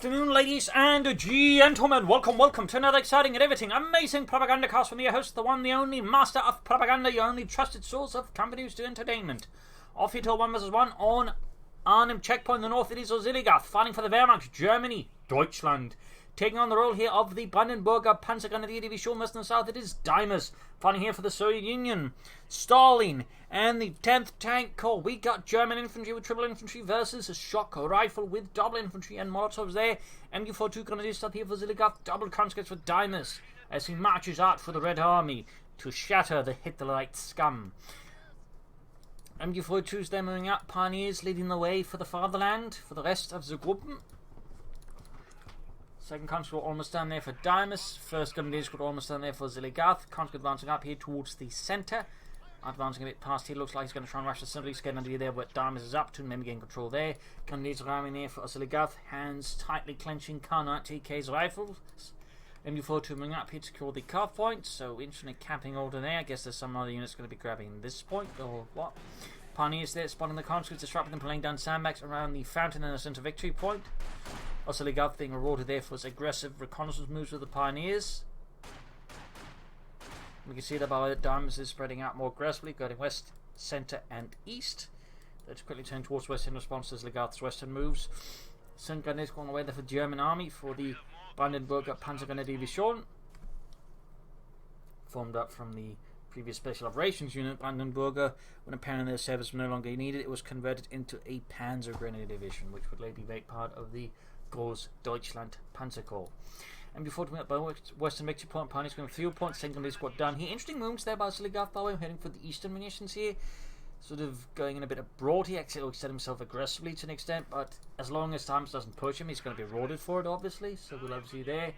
afternoon, ladies and gentlemen. Welcome to another exciting and everything amazing Propagandacast from your host, the one, the only master of propaganda, your only trusted source of company news to entertainment. Off here till 1 vs 1 on Arnhem Checkpoint in the north. It is Oziligath fighting for the Wehrmacht, Germany, Deutschland. Taking on the role here of the Brandenburger Panzergrenadier Division west and south, it is Deimos. Fighting here for the Soviet Union, Stalin, and the 10th Tank Corps. We got German infantry with triple infantry versus a shock rifle with double infantry and Molotovs there. MU-42 Grenadiers start here for Oziligath, double conscripts for Deimos as he marches out for the Red Army to shatter the Hitlerite scum. MU-42's then moving up, Pioneers leading the way for the fatherland for the rest of the Gruppen. Second conscript almost down there for Deimos. First Grenadier squad almost down there for Oziligath. Conscript advancing up here towards the centre. Advancing a bit past here. Looks like he's going to try and rush the centre. He's getting under there what Deimos is up to. Maybe getting control there. Grenadiers arriving there for Oziligath. Hands tightly clenching Carnot TK's rifles. MU-42 moving up here to secure the carve point. So instantly camping order there. I guess there's some other units going to be grabbing this point or what. Pioneers there spotting the conscripts, disrupting them, pulling down sandbags around the fountain and the centre victory point. Oziligath being rewarded there for his aggressive reconnaissance moves with the Pioneers. We can see that by Deimos is spreading out more aggressively, going west, centre and east. Let's quickly turn towards west in response to Oziligath's western moves. Second Grenadiers going away there for the German army for the Brandenburger Panzergrenadier Division. Formed up from the previous Special Operations Unit, Brandenburger, when apparently their service was no longer needed, it was converted into a Panzer Grenadier Division, which would later be part of the Groß Deutschland Panzer Corps. And before coming up by Western Victory Point, Pioneers going field point, second Grenadier squad down here. Interesting moves there by Oziligath, by the way, heading for the eastern munitions here. Sort of going in a bit of broad. He actually set himself aggressively to an extent, but as long as Deimos doesn't push him, he's going to be rewarded for it, obviously. So we'll obviously there.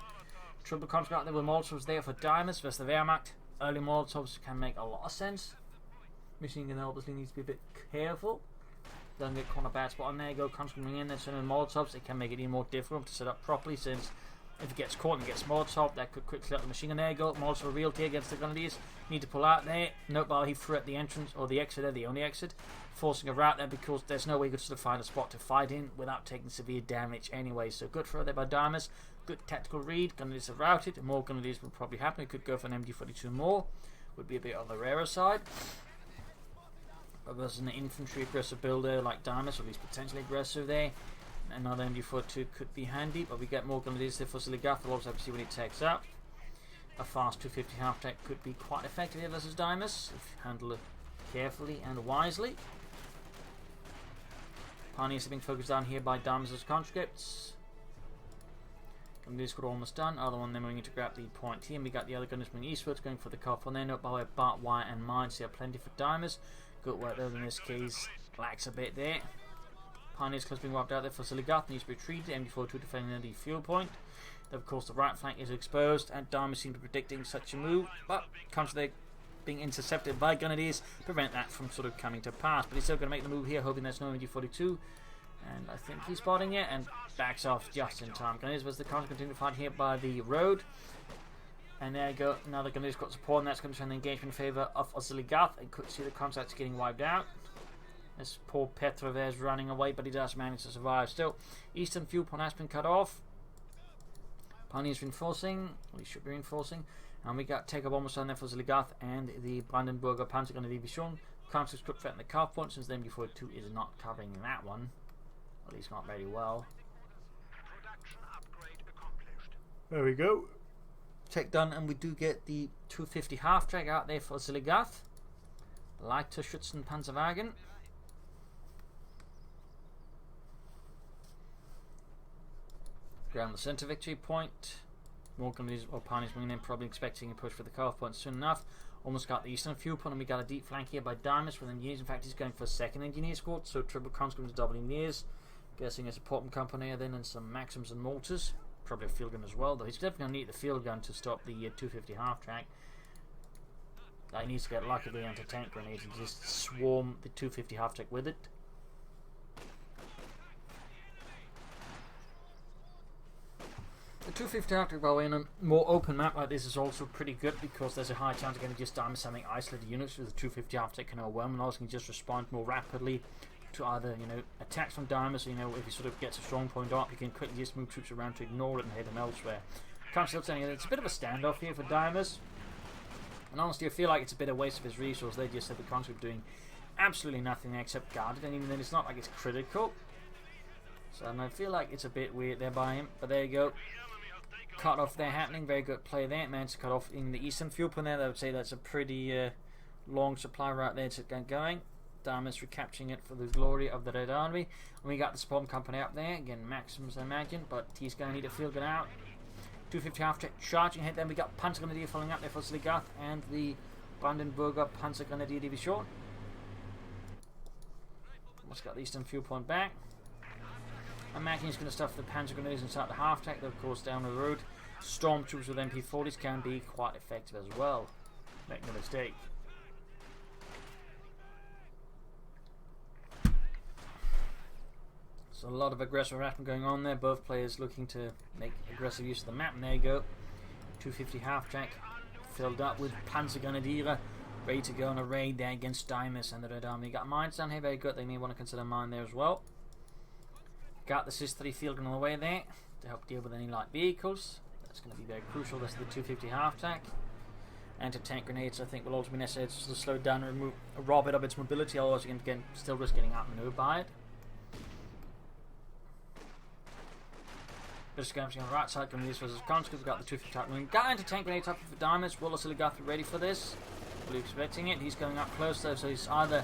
Triple conscript out there with Molotovs there for Deimos versus the Wehrmacht. Early Molotovs can make a lot of sense. Machine gun obviously needs to be a bit careful. Don't get caught on a bad spot. And there you go, conscript coming in there, sending Molotovs. It can make it even more difficult to set up properly, since if it gets caught and gets Molotov, that could quickly let the machine gun. There you go, Molotov revealed here against the Grenadiers. Need to pull out there. Note while he threw at the entrance, or the exit there, the only exit. Forcing a route there because there's no way you could sort of find a spot to fight in without taking severe damage anyway. So good throw there by Deimos. Good tactical read. Grenadiers are routed. More Grenadiers will probably happen. It could go for an MG-42 more. Would be a bit on the rarer side. But there's an infantry aggressive builder like Deimos, or at least potentially aggressive there. Another MG-42 could be handy, but we get more Grenadiers there for Oziligath. We'll also have to see when he takes up. A fast 250 half-track could be quite effective here versus Deimos, if you handle it carefully and wisely. Pioneers are being focused down here by Deimos' conscripts. Grenadiers squad almost done. Other one then moving to grab the point here. And we got the other gunners moving eastwards, going for the cuff on there. Note by way of barbed wire and mines. There are plenty for Deimos. Good work though in this case. Lacks a bit there. Pioneers close being wiped out there for Oziligath. Needs to be retreated. MG-42 defending the fuel point. Then of course the right flank is exposed, and Deimos seem to be predicting such a move. But comes there being intercepted by Grenadiers, prevent that from sort of coming to pass. But he's still going to make the move here, hoping there's no MG-42. And I think he's spotting it and backs off just in time. Grenadiers was the constant continue to fight here by the road. And there you go, now the Grenadiers got support, and that's going to turn the engagement in favour of Oziligath. And could see the contacts getting wiped out. This poor Petra there is running away, but he does manage to survive still. Eastern fuel point has been cut off. Pioneers reinforcing, or he should be reinforcing. And we got take up almost down there for Oziligath and the Brandenburger Panzergrenadier Division. Conscripts could threaten the carve point, since the MG-42 is not covering that one. At least not very well. There we go. Check done, and we do get the 250 half-track out there for Oziligath. Leichter Schützen Panzerwagen. Ground the centre victory point. More Grenadiers or Pioneers moving in, probably expecting a push for the carve point soon enough. Almost got the eastern fuel point, and we got a deep flank here by Deimos with engineers. In fact, he's going for a second engineer squad, so triple conscripts and double engineers. Guessing a support company then, and some Maxims and mortars. Probably a field gun as well, though he's definitely going to need the field gun to stop the 250 half track. He needs to get lucky with the anti-tank grenades and just swarm the 250 half track with it. The 250 half track, by the way, in a more open map like this is also pretty good, because there's a high chance of getting just Deimos having isolated units with the 250 half track can overwhelm, and also can just respond more rapidly to either, attacks from Deimos, if he sort of gets a strong point up, he can quickly just move troops around to ignore it and head them elsewhere. Can't still saying it's a bit of a standoff here for Deimos. And honestly, I feel like it's a bit of a waste of his resource. They just said the conscript doing absolutely nothing there except guard it, and even then it's not like it's critical. So I feel like it's a bit weird there by him, but there you go. Cut off there happening, very good play there. Managed to cut off in the eastern fuel point there. I would say that's a pretty long supply right there to get going. Deimos recapturing it for the glory of the Red Army. And we got the spawn company up there. Again, Maximus, I imagine, but he's going to need a field gun out. 250 half track charging ahead. Then we got Panzer Grenadier following up there for Oziligath and the Brandenburger Panzer Grenadier Division. Almost got the eastern fuel point back. I imagine he's going to stuff the Panzer Grenadiers inside the half track. Though, of course, down the road, Stormtroopers with MP40s can be quite effective as well. Make no mistake. So a lot of aggressive action going on there. Both players looking to make aggressive use of the map. And there you go. 250 half track filled up with Panzer Grenadier, ready to go on a raid there against Deimos and the Red Army. Got mines down here, very good. They may want to consider mine there as well. Got the SIS-3 field gun on the way there to help deal with any light vehicles. That's going to be very crucial. That's the 250 half track. Anti-tank grenades, I think, will also be necessary to slow it down and rob it of its mobility. Otherwise, you can still risk getting outmaneuvered by it. Just going on the right side, going to use versus conscript. We've got the 250 type wing. Got anti-tank grenades up for Deimos. Will Oziligath be ready for this? We're expecting it. He's going up close though, so he's either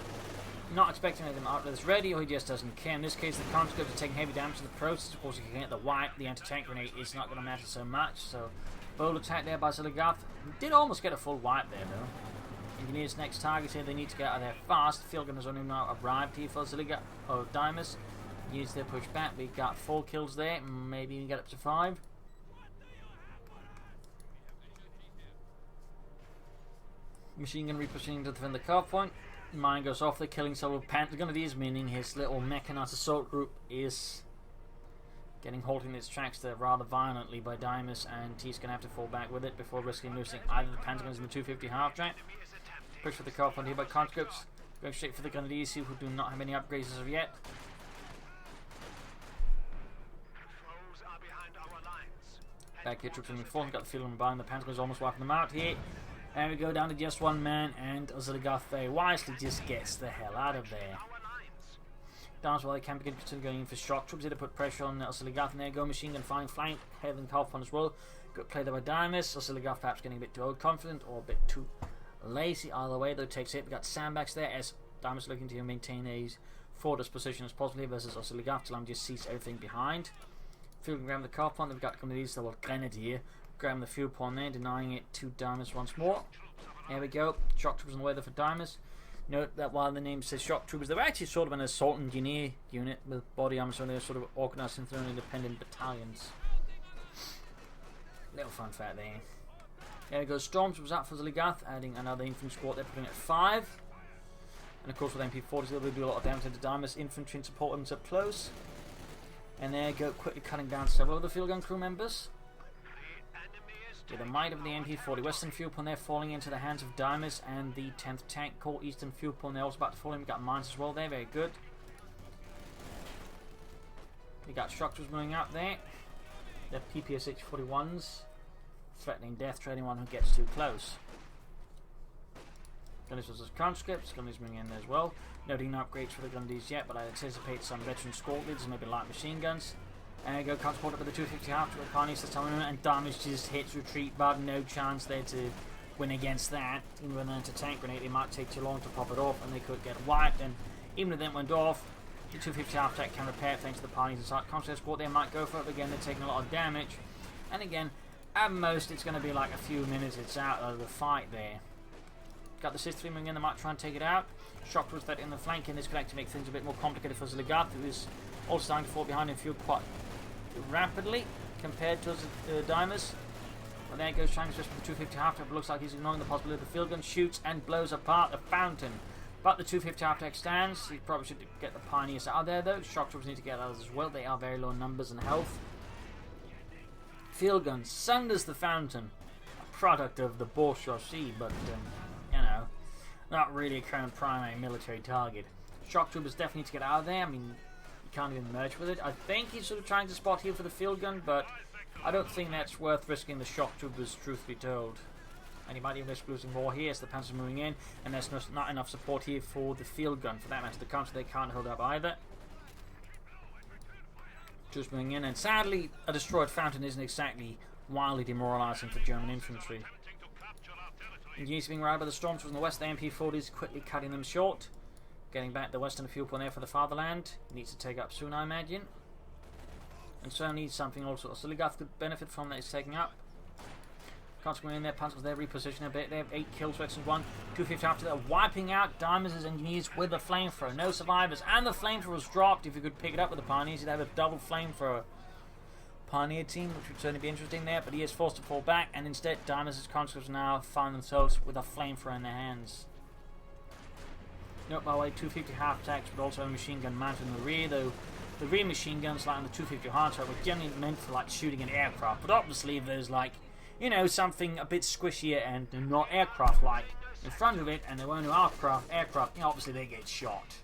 not expecting them out this ready, or he just doesn't care. In this case, the conscript is taking heavy damage to the process. Of course, he can get the wipe. The anti-tank grenade is not going to matter so much. So, bold attack there by Oziligath. Did almost get a full wipe there though. Engineers next target here. They need to get out of there fast. Field gun has only now arrived here for Oziligath or Deimos. Use their push back. We got 4 kills there. Maybe even get up to 5. Machine gun repositioning to defend the car point. Mine goes off. They're killing several Panzer Grenadiers, meaning his little mechanized assault group is getting halted in its tracks there rather violently by Deimos, and he's going to have to fall back with it before risking losing either the Panzer Guns in the 250 half track. Push for the car point here by conscripts. Going straight for the Grenadiers who do not have any upgrades as of yet. Back here, troops moving forward. Got the field on behind. The Panzer is almost wiping them out here. And we go down to just one man, and Oziligath very wisely just gets the hell out of there. Down while they can begin going in for shock troops here to put pressure on Oziligath. And there go machine gun flying flank, heading half on as well. Good play there by Deimos. Oziligath perhaps getting a bit too overconfident or a bit too lazy. Either way, though, takes it. We got sandbags there as Deimos looking to maintain a fortress position as possible versus Oziligath. Till just sees everything behind. Field grab the car point. They've got Grenadiers, the Grenadier. Grab the fuel point there, denying it to Deimos once more. There we go. Shock troopers on the way there for Deimos. Note that while the name says shock troopers, they're actually sort of an assault engineer unit with body armor, so they're sort of organised into their own independent battalions. Little fun fact there. There we go. Stormtroopers out for Oziligath, adding another infantry squad. They're putting at 5. And of course, with MP40s, they'll do a lot of damage to Deimos. Infantry and support them up close. And there you go, quickly cutting down several of the field gun crew members. With the might of the MP40 Western fuel point there falling into the hands of Deimos and the 10th Tank Corps Eastern fuel point there also about to fall in. We got mines as well there, very good. We got structures moving up there. The PPSH-41s threatening death to anyone who gets too close. Gunners as conscripts, Gunners moving in there as well. Noting no upgrades for the Grenadiers yet, but I anticipate some veteran squad leaders, maybe light machine guns. And we go, transport up with the 250 half to the Carnies this time, and Deimos just hits retreat, but no chance there to win against that. Even with an anti-tank grenade, it might take too long to pop it off, and they could get wiped. And even if that went off, the 250 half track can repair it thanks to the Carnies inside. Conscript squad there might go for it, but again, they're taking a lot of damage. And again, at most, it's going to be like a few minutes it's out of the fight there. Got the SIS-3 moving in, they might try and take it out. Shock was that in the flank in this connect to make things a bit more complicated for Oziligath, who is also starting to fall behind in field quite rapidly compared to Deimos. Well, there goes trying to switch from the 250 half track, but looks like he's ignoring the possibility of the field gun, shoots and blows apart the fountain. But the 250 half track stands. He probably should get the pioneers out of there though. Shock troopers need to get out as well. They are very low in numbers and health. Field gun sunders the fountain. A product of the bourgeoisie, but you know, not really a current primary military target. shock troopers definitely need to get out of there. I mean, you can't even merge with it. I think he's sort of trying to spot here for the field gun, but I don't think that's worth risking the shock troopers, truth be told. And he might even risk losing more here as the panzers are moving in, and there's not enough support here for the field gun. For that matter, the counter they can't hold up either. Just moving in, and sadly, a destroyed fountain isn't exactly wildly demoralizing for German infantry. Units being routed by the stormtroopers in the west, the MP40s quickly cutting them short. Getting back the western field point there for the fatherland. Needs to take up soon, I imagine. And so needs something also Oziligath could benefit from that is taking up. Consequently in their panzers, they're repositioning a bit. They have 8 kills, Veterans 1, 250 after that, wiping out Deimos' engineers with the flamethrower. No survivors, and the flamethrower was dropped. If you could pick it up with the Pioneers, you'd have a double flamethrower. Pioneer team, which would certainly be interesting there, but he is forced to fall back, and instead Deimos' conscripts now find themselves with a flamethrower in their hands. Note, by the way, 250 half-attacks, but also a machine gun mounted in the rear, though the rear machine guns, like on the 250 hardtack, were generally meant for like shooting an aircraft, but obviously if there's like, you know, something a bit squishier and not aircraft-like in front of it, and there were no aircraft, you know, obviously they get shot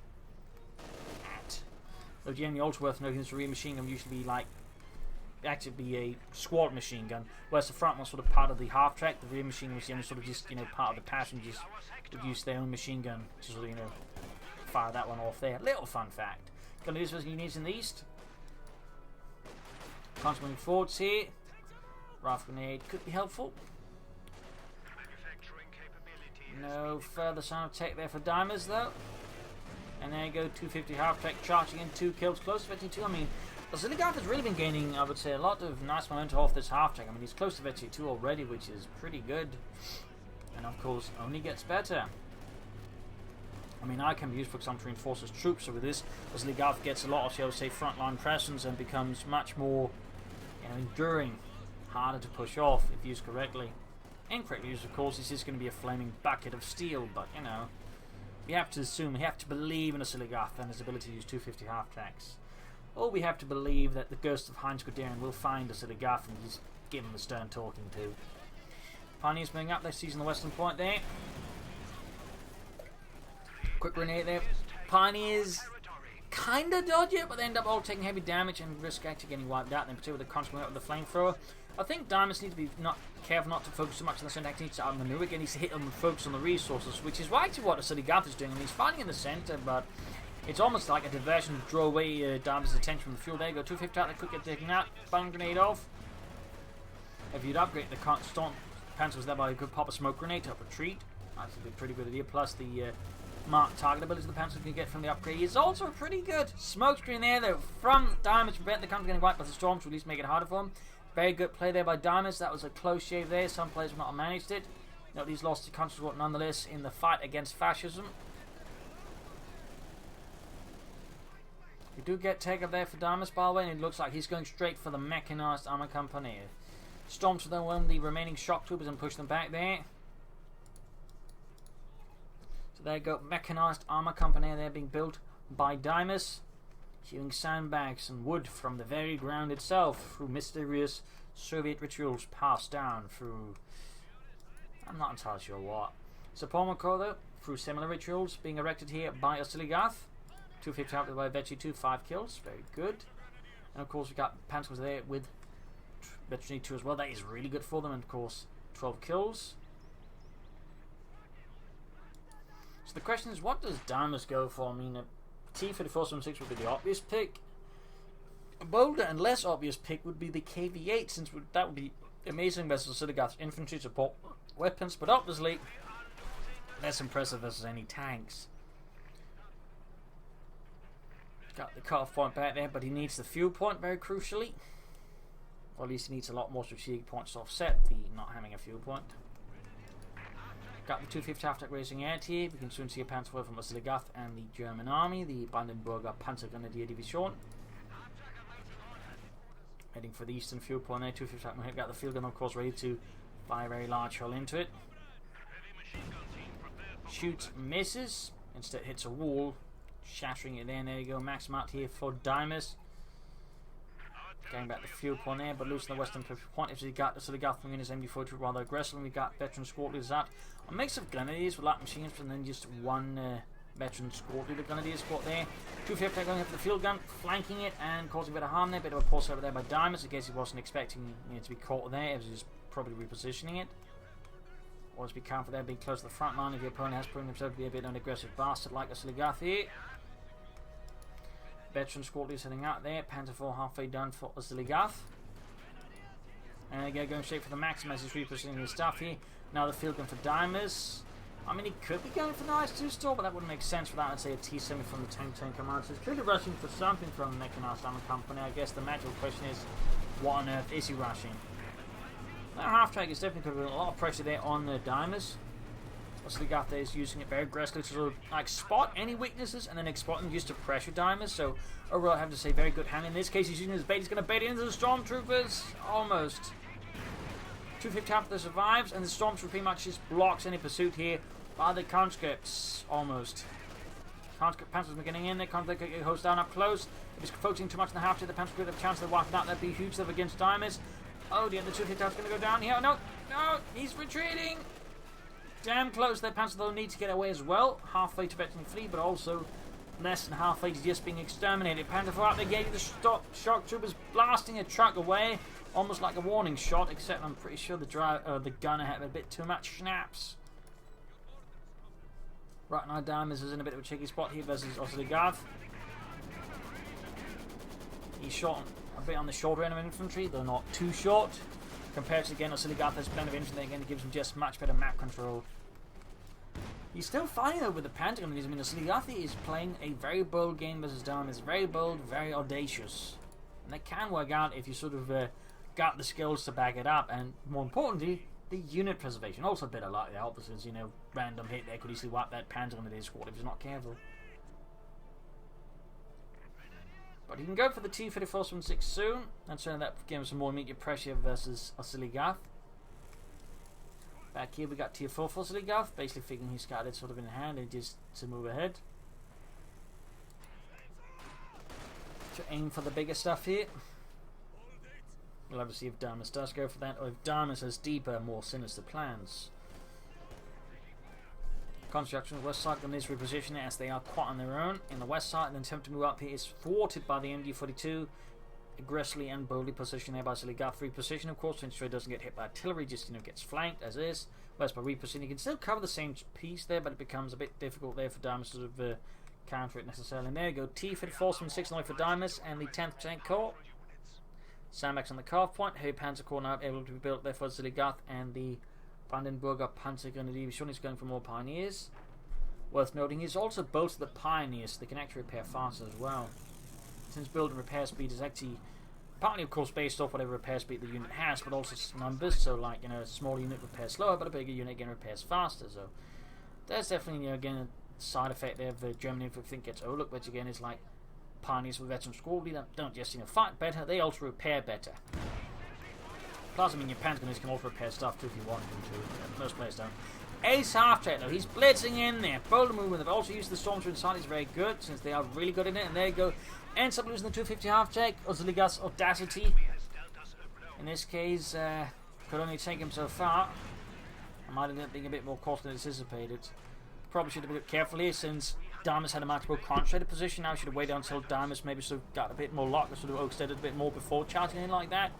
at. Though generally also worth noting is the rear machine gun usually be like, actually be a squad machine gun, whereas the front was sort of part of the half track. The rear machine gun was generally sort of just, you know, part of the passengers would use their own machine gun to sort of, you know, fire that one off there. Little fun fact. Gonna use those units in the east. Constantly forwards here. Rifle grenade could be helpful. No further sign of tech there for Deimos though. And there you go, 250 half track charging in, 2 kills, close to 52. I mean, Oziligath has really been gaining, I would say, a lot of nice momentum off this half track. I mean, he's close to 52 already, which is pretty good. And of course, only gets better. I mean, I can be used, for example, to reinforce his troops. So with this, Oziligath gets a lot of, shall we say, frontline presence and becomes much more, you know, enduring, harder to push off if used correctly. Incorrectly used, of course, this is going to be a flaming bucket of steel, but, you know, we have to assume, we have to believe in Oziligath and his ability to use 250 half tracks. Or we have to believe that the ghost of Heinz Guderian will find Oziligath and just give him a stern talking to. Pioneers moving up, they're seizing the western point there. Quick grenade there. Pioneers kinda dodge it, but they end up all taking heavy damage and risk actually getting wiped out, in particular with the consequence with the flamethrower. I think Deimos needs to be careful not to focus too much on the center. He needs to outmaneuver. He needs to hit them and focus on the resources, which is actually what Oziligath is doing. I mean, he's fighting in the center, but it's almost like a diversion to draw away Deimos' attention from the fuel. There you go, 250 out, they could get taken out. Fire grenade off. If you'd upgrade the Storm Panzers, thereby you could pop a smoke grenade to help retreat. That's a pretty good idea. Plus the marked target ability the Panzer can get from the upgrade is also pretty good. Smoke screen there though from Deimos to prevent the counter getting wiped by the storms, to at least make it harder for him. Very good play there by Deimos. That was a close shave there. Some players would not have managed it. Note these lost to conscripts nonetheless in the fight against fascism. We do get take up there for Deimos, by the way, and it looks like he's going straight for the mechanized armor company. Storms to overwhelm the remaining shock troopers and push them back there. So there you go, mechanized armor company there being built by Deimos, shooting sandbags and wood from the very ground itself through mysterious Soviet rituals passed down through, I'm not entirely sure what. Support Corps though, through similar rituals being erected here by Oziligath. 250 out by Vetchi 2, 5 kills, very good. And of course we got Panzers there with Vetchi 2 as well, that is really good for them, and of course 12 kills. So the question is, what does Deimos go for? I mean, a T-3476 would be the obvious pick. A bolder and less obvious pick would be the KV-8, since that would be amazing versus Oziligath's infantry support weapons, but obviously less impressive versus any tanks. Got the cut-off point back there, but he needs the fuel point very crucially. Or at least he needs a lot more strategic points to offset the not having a fuel point. Got the 250 after raising air here. We can soon see a panzer from Oziligath and the German army, the Brandenburger Panzergrenadier Division. Heading for the eastern fuel point there. 250 got the field gun, of course, ready to fire a very large shell into it. Shoots, misses. Instead hits a wall, shattering it there. And there you go, max amount here for Deimos. Going back the fuel point there, but losing the western point. If we got Oziligath from his MD42 rather aggressive, and we got veteran squad leaders out. A mix of grenadiers with light machines, and then just one veteran squad leader Grenadier squad there. 250 going up for the field gun, flanking it and causing a bit of harm there. Bit of a pulse over there by Deimos. I guess he wasn't expecting it to be caught there. He was just probably repositioning it. Always be careful there, being close to the front line if your opponent has proven himself to be a bit of an aggressive bastard like Oziligath here. Veteran squad leader heading out there. Panzer IV halfway done for Oziligath. And again, going straight for the Maxim as he's repositioning his stuff here. Now the field gun for Deimos. I mean, he could be going for the IS-2 store, but that wouldn't make sense for that. I'd say a T-70 from the Tank Command. So he's clearly rushing for something from the Mechanized Armor Company. I guess the natural question is, what on earth is he rushing? That half-track is definitely putting a lot of pressure there on the Deimos. Oziligath there is using it very aggressively to sort of, like, spot any weaknesses and then exploit them just to pressure Deimos. So overall, I have to say, very good hand. In this case, he's using his bait. He's going to bait into the Stormtroopers. Almost. 250 after survives, and the Stormtrooper pretty much just blocks any pursuit here by the conscripts. Almost. Conscript Panthers are getting in there. Conscript get host down up close. If he's focusing too much on the half-track, the Panthers could have a chance of wiping out. That'd be huge stuff against Deimos. Oh dear, the 250 is going to go down here. No, no, he's retreating. Damn close. Their Panthers though need to get away as well. Halfway to veteran flee, but also less than halfway to just being exterminated. Panther IV out there getting the shock troopers blasting a truck away. Almost like a warning shot, except I'm pretty sure the gunner had a bit too much schnapps. Right now, Deimos is in a bit of a tricky spot here versus Oziligath. He's shot a bit on the shorter end of infantry, though not too short. Compared to, again, Oziligath has plenty of infantry, again, it gives him just much better map control. He's still fighting over the Pentagon. I mean, Oziligath is playing a very bold game versus Deimos. Very bold, very audacious. And that can work out if you sort of got the skills to back it up, and more importantly, the unit preservation. Also a bit of luck there, obviously, you know, random hit there could easily wipe that Panzer into his squad if he's not careful. But he can go for the T-34-16 soon, and certainly that gives him some more immediate pressure versus Oziligath. Back here we got Tier 4 for Oziligath, basically figuring he's got it sort of in hand and just to move ahead. To aim for the bigger stuff here. We'll have to see if Deimos does go for that, or if Deimos has deeper, more sinister plans. Construction on the west side on this repositioning as they are quite on their own. In the west side, an attempt to move up here is thwarted by the MD-42. Aggressively and boldly positioned there by Oziligath. Reposition, of course, to ensure it doesn't get hit by artillery, just, you know, gets flanked as is. Whereas by repositioning, you can still cover the same piece there, but it becomes a bit difficult there for Deimos to sort of counter it necessarily. And there you go, T-34-16 away for Deimos and the 10th Tank Corps. Sandbags on the carve point. Heavy Panzer Corps now able to be built there for Oziligath and the Brandenburger Panzer Grenadier. Sure, he's going for more Pioneers. Worth noting, he's also bolstered the Pioneers, so they can actually repair faster as well. Since build and repair speed is actually partly, of course, based off whatever repair speed the unit has, but also numbers. So, like, you know, a small unit repairs slower, but a bigger unit again repairs faster. So, there's definitely, you know, again, a side effect there of the German infantry think gets overlooked, which again is like Pioneers with veteran squad leader don't just, you know, fight better, they also repair better. Plus, I mean, your Pentagoners can also repair stuff too if you want them to. Most players don't. Ace half-track though, he's blitzing in there. Bold movement. They've also used the Stormtrooper inside, he's very good since they are really good in it. And there you go. Ends up losing the 250 half-track. Oziligath's audacity. In this case, could only take him so far. I might end up being a bit more costly than anticipated. Probably should have been a bit careful here since Deimos had a much more concentrated position. Now should have waited until Deimos maybe sort of got a bit more luck or sort of overstepped a bit more before charging in like that.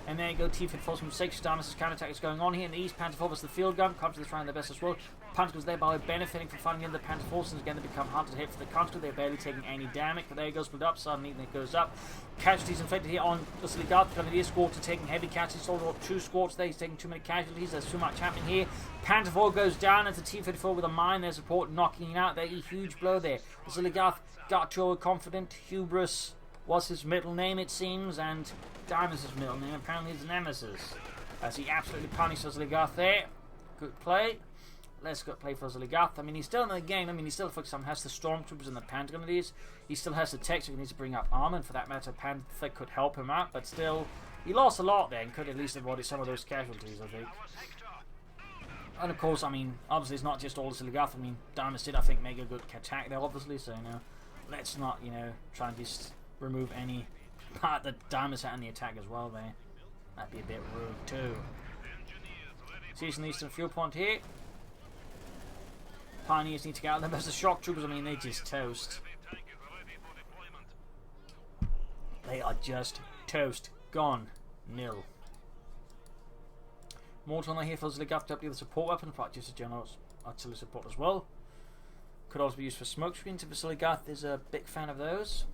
And there you go, T-34-16. Deimos' counterattack is going on here in the east. Panther IV was the field gun. Conscripts trying their best as well. Panther was thereby benefiting from fighting in the Panther forces. Again, they become hard to hit for the Conscript. They're barely taking any damage. But there you go, split up. Suddenly it goes up. Casualties inflicted here on Oziligath. Grenadier squads are taking heavy casualties. All 2 squads there. He's taking too many casualties. There's too much happening here. Panther IV goes down into T-34 with a mine. Their support knocking it out. There, a huge blow there. Oziligath got too confident. Hubris was his middle name, it seems, and Deimos' middle name apparently is Nemesis. As he absolutely punished Oziligath there. Good play. Let's go play for Oziligath. I mean, he's still in the game. I mean, he's still focused on has the Stormtroopers and the Panther Grenadiers. He still has the tech, so he needs to bring up armor, and for that matter, Panther could help him out, but still, he lost a lot there and could at least have avoided some of those casualties, I think. And of course, I mean, obviously it's not just all Oziligath. I mean, Deimos did, I think, make a good attack there, obviously, so, you know, let's not, you know, try and just remove any part that Deimos had in the attack as well there. That'd be a bit rude too. Seizing the eastern fuel point here. Pioneers need to get out of them. As the shock troopers, I mean, they just toast. They are just toast. Gone. Nil. Mortar on the here for Oziligath to upgrade the support weapon. In fact, just a general artillery support as well. Could also be used for smoke screens if Oziligath is a big fan of those.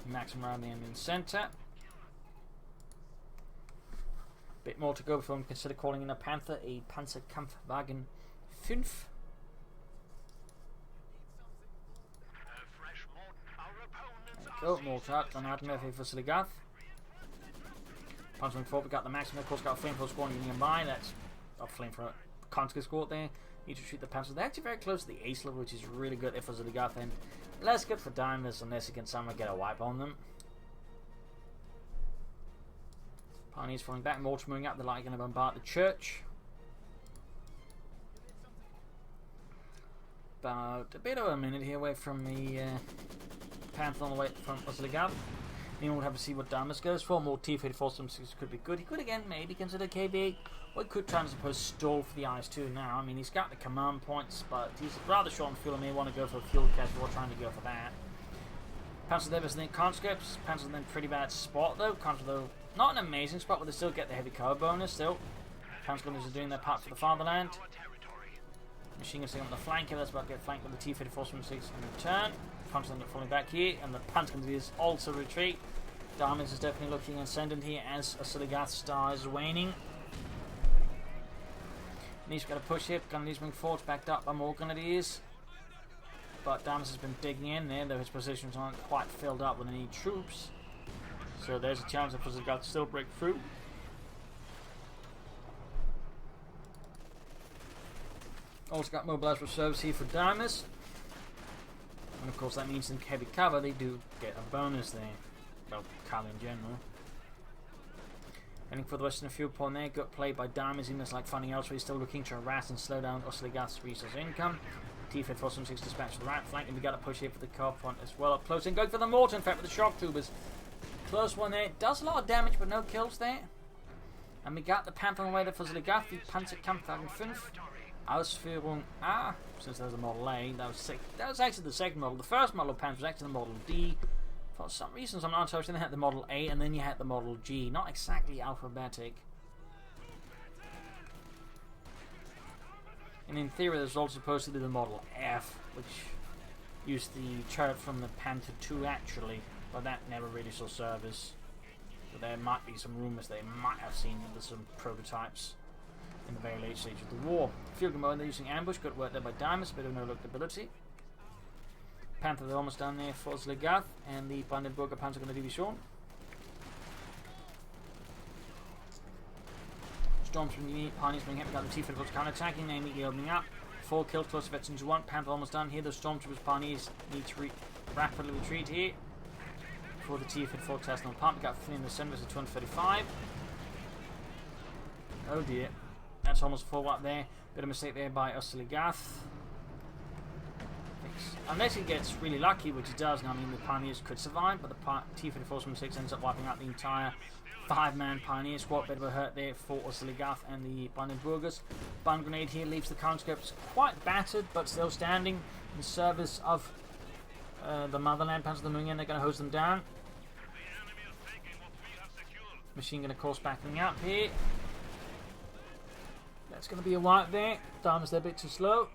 Maximum around the enemy in the centre. Bit more to go before we consider calling in a Panther, a Panzerkampfwagen 5. There we go, Mortar out on Arnhem for Oziligath. Panzer 4, we got the maximum, of course, got a flamethrower squad getting by. That's a flamethrower Conscript squad there. Need to shoot the Panzer. They're actually very close to the ace level, which is really good if Oziligath, and less good for Deimos unless you can somehow get a wipe on them. Pioneers falling back, Mortar moving up, they're likely going to bombard the church. About a bit over a minute here away from the Panther on the way from Oziligath. Anyone would have to see what Deimos goes for. More T-34 could be good. He could again maybe consider KB. Or he could try and suppose stall for the IS-2 now. I mean, he's got the command points, but he's rather short on fuel and may want to go for a fuel cache before trying to go for that. Panzer there was then conscripts. Panzer then pretty bad spot though. Conscript though not an amazing spot, but they still get the heavy cover bonus still. Panzer are doing their part for the fatherland. Machine guns on the flank here. That's about to get flanked with the T-34 in return. Panzer are falling back here, and the Panzer is also retreat. Deimos is definitely looking ascendant here as Oziligath's star is waning. He's got a push here. Grenadiers moving forward, backed up by more Grenadiers. But Deimos has been digging in there, though his positions aren't quite filled up with any troops. So there's a chance that Oziligath still break through. Also got mobilized reserves here for Deimos. And of course that means in heavy cover they do get a bonus there. Well, cover in general. Heading for the western fuel point there. Good play by Deimos. Even like finding elsewhere, he's still looking to harass and slow down Oziligath's resource income. T-34 6 dispatch to the right flank, and we got to push here for the car point as well. Up close and going for the mortar, in fact, with the shock troopers. Close one there. Does a lot of damage, but no kills there. And we got the Panther on the way there for Oziligath, the Panzerkampfwagen 5. Ausführung A, since there's a Model A, that was actually the second model. The first model of Panther was actually the Model D. For some reasons I'm not entirely sure, they had the Model A and then you had the Model G. Not exactly alphabetic. And in theory there's also supposed to be the Model F, which used the turret from the Panther 2 actually, but that never really saw service. But there might be some rumours they might have seen some prototypes in the very late stage of the war. Field mode, they're using ambush, good work there by Deimos, bit of no lookability. Panther, they're almost down there for Oziligath, and the Brandenburger Panzer going to division. Storms from the Pioneers being hit, we got the T-34 counter-attacking, they immediately opening up. 4 kills, close to veterans 1. Panther almost done here, the Stormtroopers Pioneers need to rapidly retreat here. For the T-34 test on pump, we got 3 in the center, it's a 235. Oh dear. That's almost full up there. Bit of mistake there by Oziligath. Unless he gets really lucky, which he does. Now, I mean, the Pioneers could survive, but the T-34 6 ends up wiping out the entire 5-man Pioneer squad. Bit of a hurt there for Oziligath and the Brandenburgers. Bun grenade here leaves the conscripts quite battered, but still standing in service of the motherland. Panzer moving in, they're going to hose them down. Machine gun, of course, backing up here. That's going to be a wipe there. Deimos, they're a bit too slow.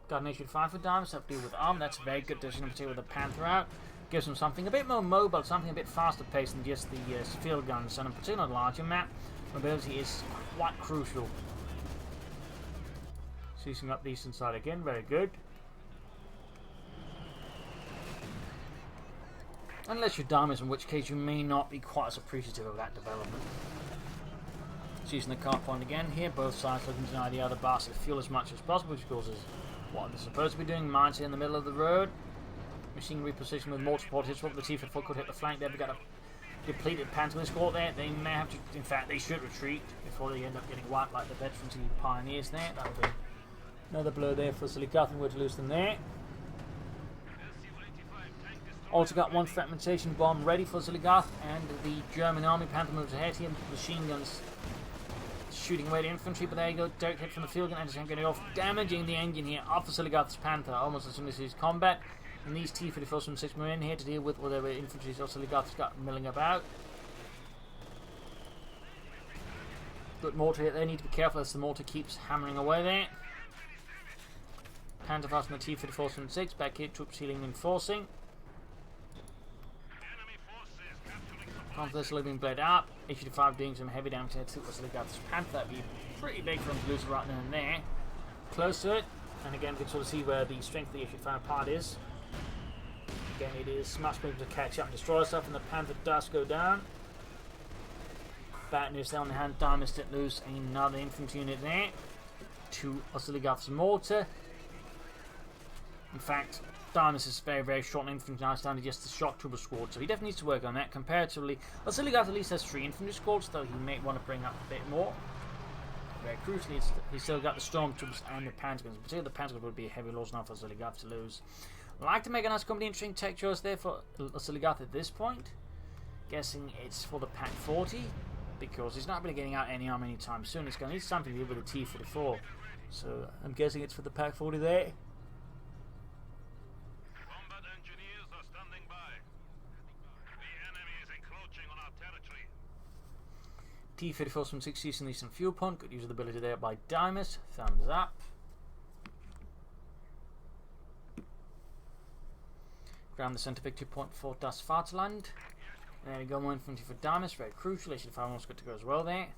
Got an issue 5 for Deimos, have to deal with arm. That's a very good decision, in particular with the Panther out. Gives them something a bit more mobile, something a bit faster paced than just the field guns. And in particular, on a larger map, mobility is quite crucial. Seizing up the eastern side again, very good. Unless you're Deimos, in which case you may not be quite as appreciative of that development. Using the car point again here, both sides looking to deny the other basket fuel as much as possible, which of course is what they're supposed to be doing. Mines here in the middle of the road. Machine repositioned with more support. His foot, the T-34 could hit the flank there. We've got a depleted Panther squad there. They may have to, in fact, they should retreat before they end up getting wiped like the veterans and Pioneers there. That'll be another blow there for Oziligath, and we're to lose them there. Also got one fragmentation bomb ready for Oziligath, and the German army. Panther moves ahead here. Machine guns shooting away the infantry, but there you go, direct hit from the field gun, and getting off, damaging the engine here off Oziligath's Panther almost as soon as he's combat. And these T-34 from 6 Marine here to deal with whatever infantry Oziligath's got milling about. Good mortar here, they need to be careful as the mortar keeps hammering away there. Panther fast on the T-34 from 6, back here, troops healing and enforcing. Conflict slowly being bled up. H-55 doing some heavy damage to Oziligath's Panther. That'd be pretty big for him to lose right then and there. Close to it, and again we can sort of see where the strength of the H-55 part is. Again, it is much quicker to catch up and destroy stuff, and the Panther does go down. Bad news there on the hand, Deimos did lose another infantry unit there to Oziligath's mortar. In fact, Deimos is very, very short on infantry now, it's down to just the shock trooper squad, so he definitely needs to work on that. Comparatively, Oziligath at least has 3 infantry squads, though he may want to bring up a bit more. Very crucially, he's still got the stormtroopers and the panzerguns. Particularly the panzerguns would be a heavy loss now for Oziligath to lose. I'd like to make a nice company interesting tech choice there for Oziligath at this point. Guessing it's for the Pack 40, because he's not going to be getting out any army anytime soon. He's going to need something to do with the T-44. So I'm guessing it's for the Pack 40 there. Combat engineers are standing by. The enemy is encroaching on our territory. T-34 from 6 using some fuel pump. Good use of the ability there by Deimos. Thumbs up. Ground the centre victory point for Das Vaterland. There we go, more infantry for Deimos, very crucial. H-55 almost good to go as well there.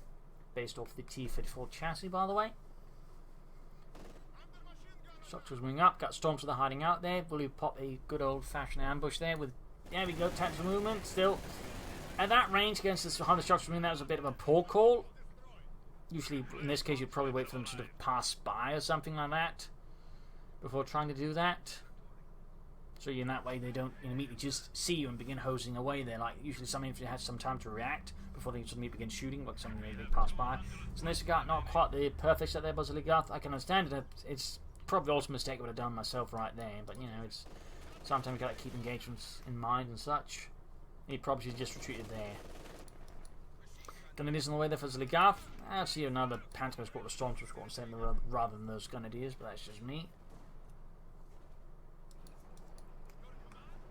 Based off the T-34 chassis, by the way. Structures moving up, got storms that are hiding out there. Will you pop a good old fashioned ambush there with, there we go, tactical movement. Still, at that range against this behind the structure movement, that was a bit of a poor call. Usually, in this case, you'd probably wait for them to sort of pass by or something like that before trying to do that. So in that way they don't immediately just see you and begin hosing away there. Like usually some infantry has some time to react before they suddenly begin shooting, like something they pass by. So in this regard, not quite the perfect set there, Oziligath. I can understand it. It's probably also a mistake I would have done myself right there. But you know, it's sometimes you got to keep engagements in mind and such. He probably should have just retreated there. Grenadiers on the way there for Oziligath. I'll see another Panther squad or Stormtrooper squad instead rather than those Grenadiers, but that's just me.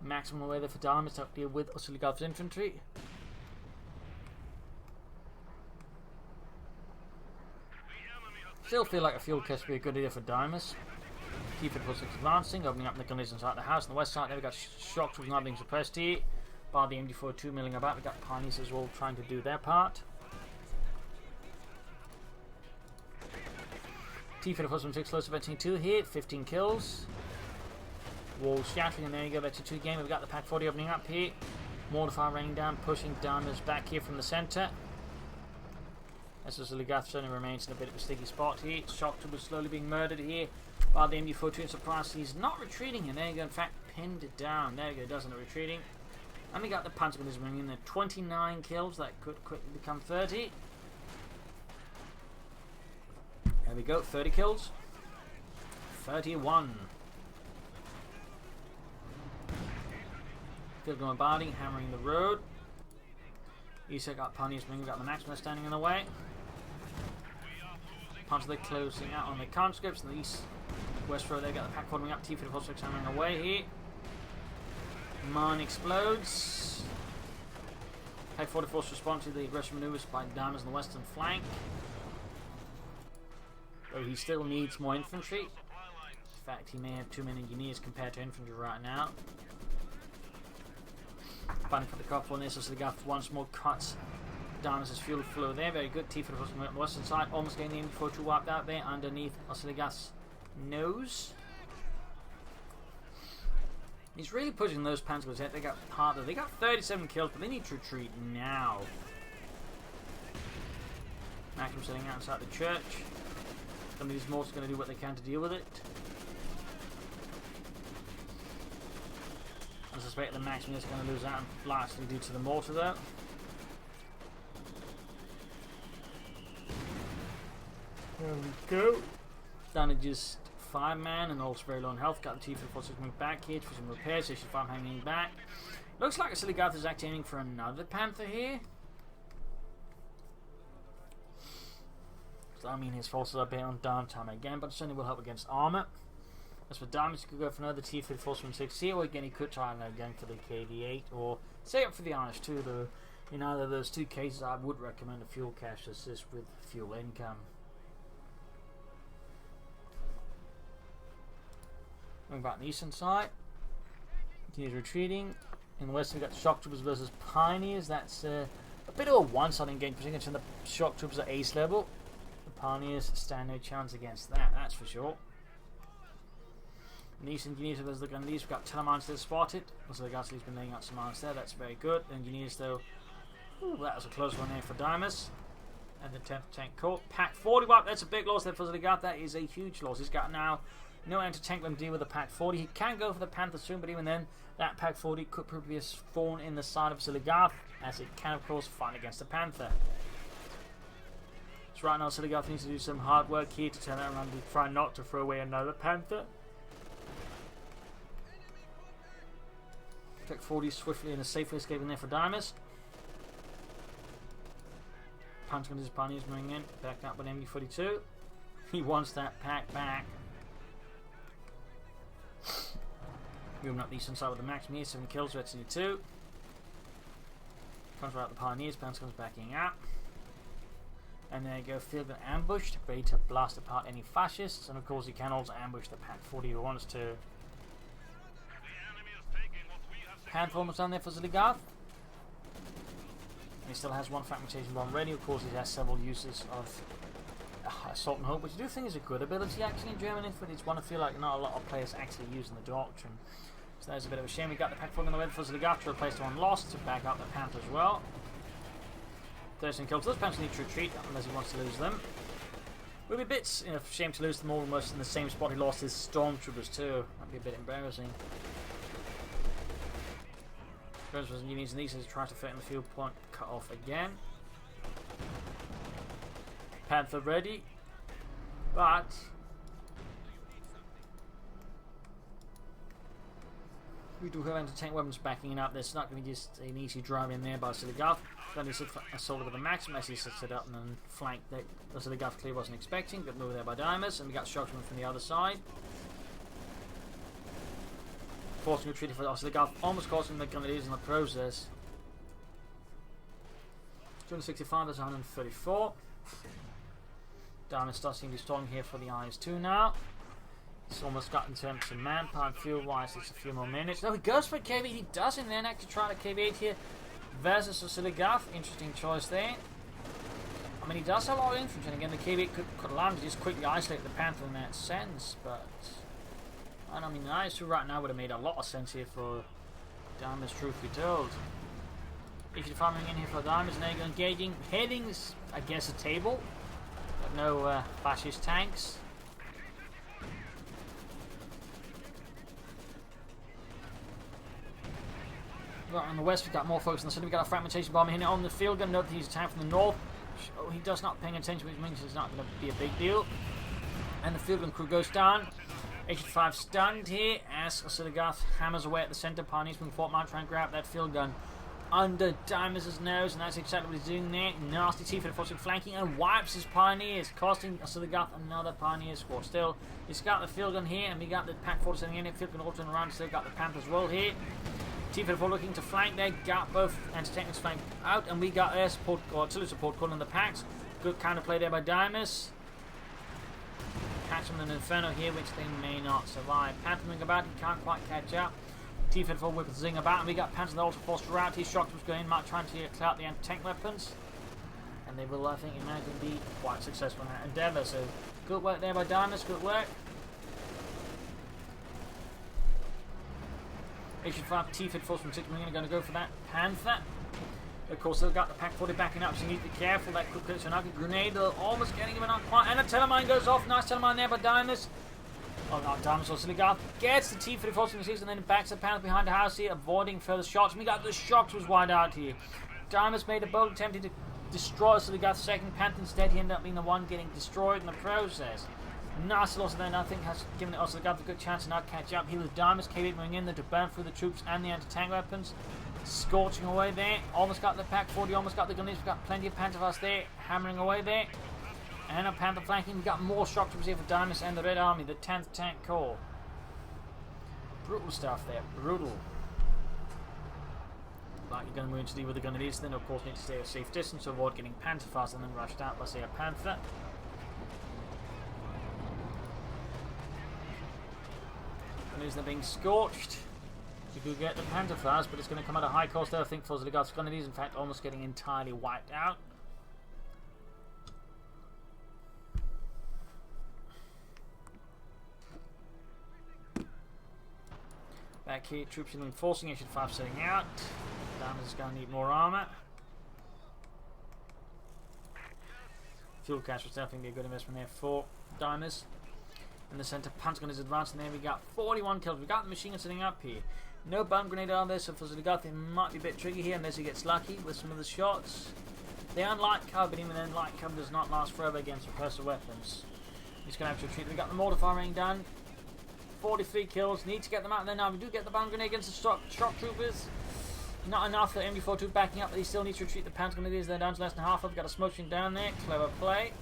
Maximum away there for Deimos to deal with Oziligath's infantry. Still feel like a fuel cast would be a good idea for Deimos. T-34 advancing, opening up the gunners inside the house. On the west side there we got shock troops not being suppressed here by the MD-42 milling about. We got Pioneers as well trying to do their part. T-34 from 6 close to 2 here, 15 kills. Wall shattering, and there you go, that's a 2 game. We've got the Pack 40 opening up here. Mortar fire raining down, pushing Deimos back here from the centre. As Oziligath certainly remains in a bit of a sticky spot here. Shock troopers slowly being murdered here by the MD-42 in surprise. He's not retreating, and there you go, in fact, pinned it down. There you go, doesn't it, retreating. And we got the Panzergunners bringing in the 29 kills. That could quickly become 30. There we go, 30 kills. 31. Field bombarding, hammering the road. East got Pioneers bringing, got the Maximus standing in the way. Panzer closing out on the conscripts. In the east west road they got the Pack forming up, T-34 hammering away here. Mine explodes. Pack 44 respond to the aggressive maneuvers by Deimos on the western flank. Though he still needs more infantry. In fact, he may have too many engineers compared to infantry right now. Fighting for the cop on this, so Oziligath once more cuts Deimos' fuel flow there. Very good. T-34 on the western side, almost getting the MD-42 wiped out there underneath Oziligath's nose. He's really pushing those Panzergunners ahead. They got harder. They got 37 kills, but they need to retreat now. Maxim sitting outside the church. Some of these mortars are going to do what they can to deal with it. I suspect the Maxim is going to lose out largely due to the mortar though. There we go. Down to just 5-man and also very low on health. Got the T-34 coming back here for some repairs. H-55 hanging back. Looks like Oziligath is actually aiming for another Panther here. So I mean his forces are a bit on downtime again, but certainly will help against armor. As for Deimos, he could go for another T-50 force from 6 here, or again he could try again for the KV-8, or say up for the Irish-2, though. In either of those two cases, I would recommend a fuel cache to assist with fuel income. Going back on the eastern side, he's retreating. In the west, we've got Shock Troopers versus Pioneers. That's a bit of a one-sided game, considering the Shock Troopers are ace level. The Pioneers stand no chance against that, that's for sure. In the east, Engineers versus the Grenadiers, we've got Telemines still spotted. Also, the Ghastly's been laying out some mines there, that's very good. Engineers, though, ooh, that was a close one there for Deimos. And the 10th tank caught. Pack 40, wow, that's a big loss there for Oziligath. That is a huge loss. He's got now no anti-tank when deal with the Pack 40. He can go for the Panther soon, but even then, that Pack 40 could prove to be a thorn in the side of Oziligath, as it can, of course, fight against the Panther. So right now, Oziligath needs to do some hard work here to turn it around and try not to throw away another Panther. Pack 40 swiftly and safely escaping there for Deimos. Punching his Pioneers moving in, backed up with MU-42. He wants that pack back. Moving up the eastern side with the Maxim here, 7 kills, Red City 2. Comes right out the Pioneers, Pounce comes backing out. And there you go, field gun ambushed, ready to blast apart any fascists. And of course, he can also ambush the Pack 40 if he wants to. Panther almost done there for Oziligath. He still has one fragmentation bomb ready. Of course, he has several uses of Assault and Hope, which I do think is a good ability actually in German Infantry. It's one I feel like not a lot of players actually use in the doctrine. So that's a bit of a shame. We got the Pack 4 on the way for Oziligath to replace the one lost to back up the Panther as well. 13 kills. Those Panthers need to retreat unless he wants to lose them. It would be a bit shame to lose them all almost in the same spot he lost his Stormtroopers too. That'd be a bit embarrassing. He needs to try to fit in the field point, cut off again. Panther ready, but we do have anti-tank weapons backing up. There's not going to be just an easy drive in there by Oziligath. Then he assaulted with the Maxim as he sets it up and then flanked that Oziligath clearly wasn't expecting. Good move there by Deimos, and we got Shockman from the other side. Forcing retreat for Oziligath, almost costing the Grenadiers in the process. 265 versus 134. Deimos starting to be stalling here for the IS-2 now. It's almost got in terms of manpower and fuel wise, it's a few more minutes. No, he goes for KV, he doesn't then actually try to KV-8 here versus Oziligath. Interesting choice there. I mean, he does have a lot of infantry, and again, the KV-8 could allow him to just quickly isolate the Panther in that sense, but I mean, the IS-2 right now would have made a lot of sense here for Deimos, truth be told. If you're farming in here for Deimos, now you're engaging, heading, I guess, a table, but no fascist tanks. Right, on the west, we've got more folks in the center. We've got a fragmentation bomber hitting on the field gun. Note that he's attacked from the north. Oh, he does not paying attention, which means it's not going to be a big deal. And the field gun crew goes down. 85 stunned here as Oziligath hammers away at the center. Pioneers from Fort Mount trying to grab that field gun under Deimos' nose, and that's exactly what he's doing there. Nasty T-50 forcing flanking and wipes his Pioneers, costing Oziligath another Pioneer squad. Still, he's got the field gun here, and we got the Pack 4 sitting in it. Field gun all turning around, still got the Panther as well here. T-54 looking to flank there, got both anti-tanks flanked out, and we got air support, or artillery support calling the packs. Good counterplay there by Deimos. Catch them in an Inferno here, which they may not survive. Panther moving about, he can't quite catch up. T-54 with Zing about, and we got Panther the Ultra Force throughout. His Shock was going, Mark trying to clear out the anti-tank weapons. And they will, I think, imagine be quite successful in that endeavour. So, good work there by Deimos, good work. 85 T-50 force from 6 million are going to go for that Panther. Of course, they've got the Pack 40 backing up, so you need to be careful. That could get a grenade, they're almost getting him, not quite. And a Telemine goes off. Nice Telemine there by Deimos. Oh, not Deimos, Oziligath gets the T-50 force from the 6 and then backs the Panther behind the house here, avoiding further shots. And we got the Shocks was wide out here. Deimos made a bold attempt to destroy Oziligath's second Panther. Instead, he ended up being the one getting destroyed in the process. Nice loss then, I think, has given Oziligath a good chance to not catch up. He was Deimos, KV moving in there to burn through the troops and the anti-tank weapons. Scorching away there. Almost got the Pack 40, almost got the Grenadiers. We've got plenty of Panther there, hammering away there. And a Panther flanking. We've got more shock troops here for Deimos and the Red Army, the 10th Tank Corps. Brutal stuff there, brutal. Like you're going to move into deal with the Grenadiers, then of course need to stay at a safe distance to avoid getting Panther fast and then rushed out by, say, a Panther. Grenadiers are being scorched. You do get the Panther fast, but it's going to come at a high cost there, I think, for Oziligath's Grenadiers. In fact, almost getting entirely wiped out. Back here, troops are enforcing Issue 5 setting out. Deimos is going to need more armour. Fuel cache was definitely a good investment there for Deimos. In the centre, Panther gun is advancing there. We got 41 kills. We got the machine gun sitting up here. No bomb grenade on there, so for Oziligath it might be a bit tricky here unless he gets lucky with some of the shots. They are light cover, but even then, light cover does not last forever against suppressor weapons. He's going to have to retreat. We got the mortar firing done. 43 kills. Need to get them out there now. We do get the bomb grenade against the shock troopers. Not enough for MD42 backing up, but he still needs to retreat. The Panther grenadiers, they're down to less than half of. Got a smoke screen down there. Clever play.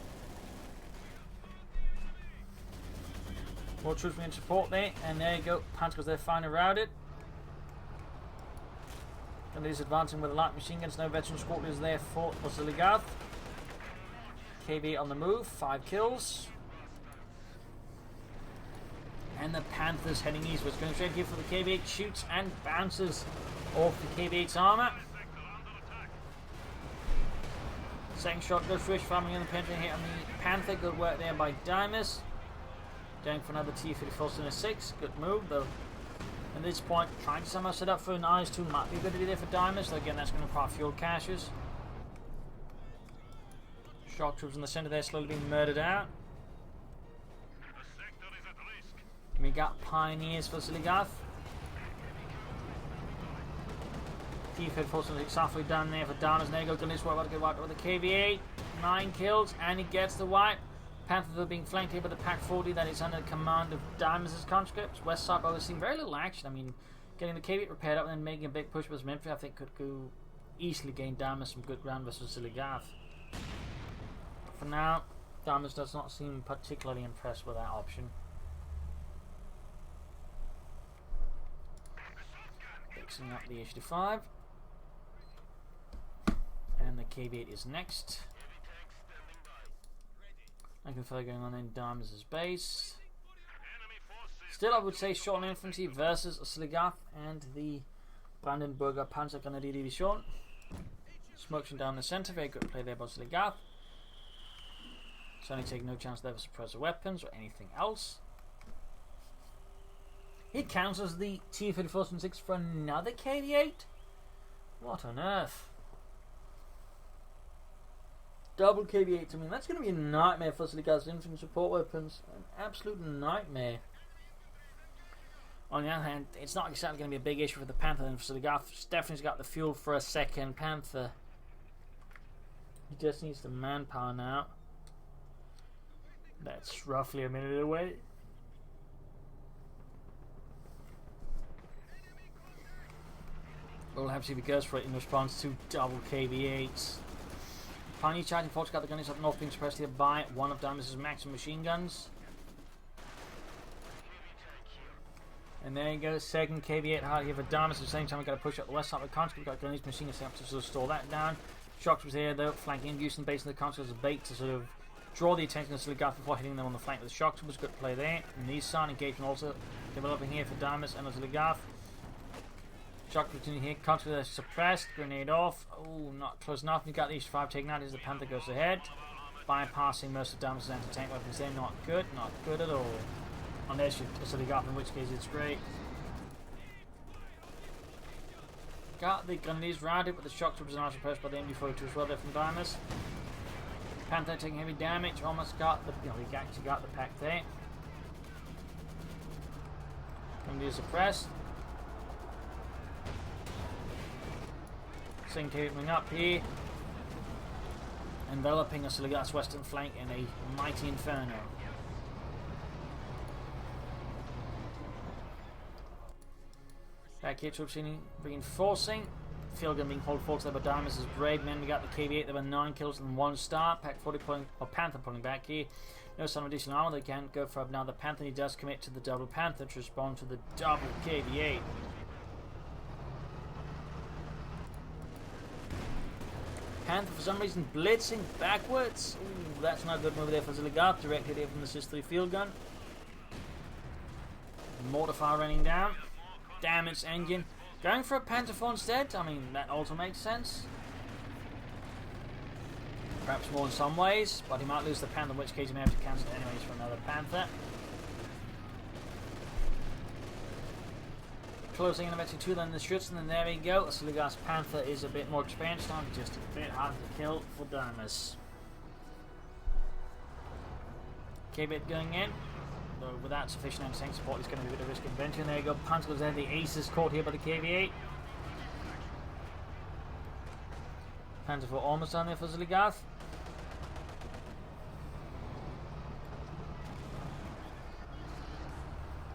More troops being support there, and there you go. Panther, they're finally routed. Grenadiers advancing with a light machine guns. No veteran squad is there for Oziligath. KB on the move. 5 kills. And the Panthers heading eastwards. Going straight here for the KB8. Shoots and bounces off the KB8's armour. Second shot goes through. Farming in the Panther hit on the Panther. Good work there by Deimos. Going for another T-54 and a 6. Good move though. At this point, trying to somehow set up for an IS-2 might be a good idea there for Deimos. Though again, that's going to require fuel caches. Shock troops in the centre there slowly being murdered out. We got Pioneers for Oziligath. T-54 halfway down there for Deimos. There you go, Deimos about to get wiped with the KV-8. 9 kills, and he gets the wipe. Panther being flanked here by the Pac-40 that is under command of Deimos' conscripts. West side, but we're seeing very little action. I mean, getting the KV-8 repaired up and then making a big push with Infantry, I think could go easily gain Deimos some good ground versus Oziligath. For now, Deimos does not seem particularly impressed with that option. Fixing up the H-5. And the KV-8 is next. Nothing further going on in Deimos' base. Still, I would say short infantry versus Oziligath and the Brandenburger Panzergrenadier Division. Smoking down the centre. Very good play there by Oziligath. Certainly taking no chance there for suppressor weapons or anything else. He counters the T-54 and 6 for another KV-8? What on earth? Double KV-8s. I mean, that's going to be a nightmare for Oziligath's infantry support weapons. An absolute nightmare. On the other hand, it's not exactly going to be a big issue for the Panther, and for Oziligath definitely got the fuel for a second Panther. He just needs the manpower now. That's roughly a minute away. We'll have to see if he goes for it in response to double KV-8s. Pioneer charging force got the gunners up north being suppressed here by one of Deimos' maximum machine guns. And there you go, second KV-8 hard here for Deimos. At the same time, we've got to push up the west side of the conscript. We've got gunners machine guns to sort of stall that down. Shocks was here though, flanking using the base of the conscript as a bait to sort of draw the attention of Oziligath before hitting them on the flank with the shocks. Was good play there. And these side engagement also developing here for Deimos and Oziligath. Shock continue here, conscript suppressed, grenade off. Oh, not close enough. We got the H-5 taken out as the Panther goes ahead. Bypassing most of Deimos' anti-tank weapons there. Not good at all. Unless you're Oziligath, in which case it's great. Got the Grenadiers routed, but the shock troopers are now suppressed by the MD42 as well there from Deimos. Panther taking heavy damage, almost got the, he actually got the pack there. Grenadiers suppressed. Sing coming up here, enveloping Oziligath's western flank in a mighty inferno. Back here, troops reinforcing. field gun being hauled forward there by Deimos' brave men. We got the KV-8. There were 9 kills and 1 star. Pack 40 pulling, or Panther pulling back here. No some additional armor. They can't go for now. The Panther, he does commit to the double Panther to respond to the double KV-8. Panther for some reason blitzing backwards. Ooh, that's not a good move there for Oziligath. Directly there from the SIS-3 field gun. Mortar fire running down. Damn, its engine. Going for a Panther 4 instead? I mean, that also makes sense. Perhaps more in some ways, but he might lose the Panther, in which case he may have to cancel it anyways for another Panther. Closing in eventually 2 then the shoots, and then there we go. Oziligath's Panther is a bit more experienced now, just a bit harder to kill for Deimos. KV-8 going in. Though without sufficient anti-tank support, it's going to be a bit of a risk invention. There you go. Panther goes there. The ace is caught here by the KV-8. Panther 4 almost down there for Oziligath.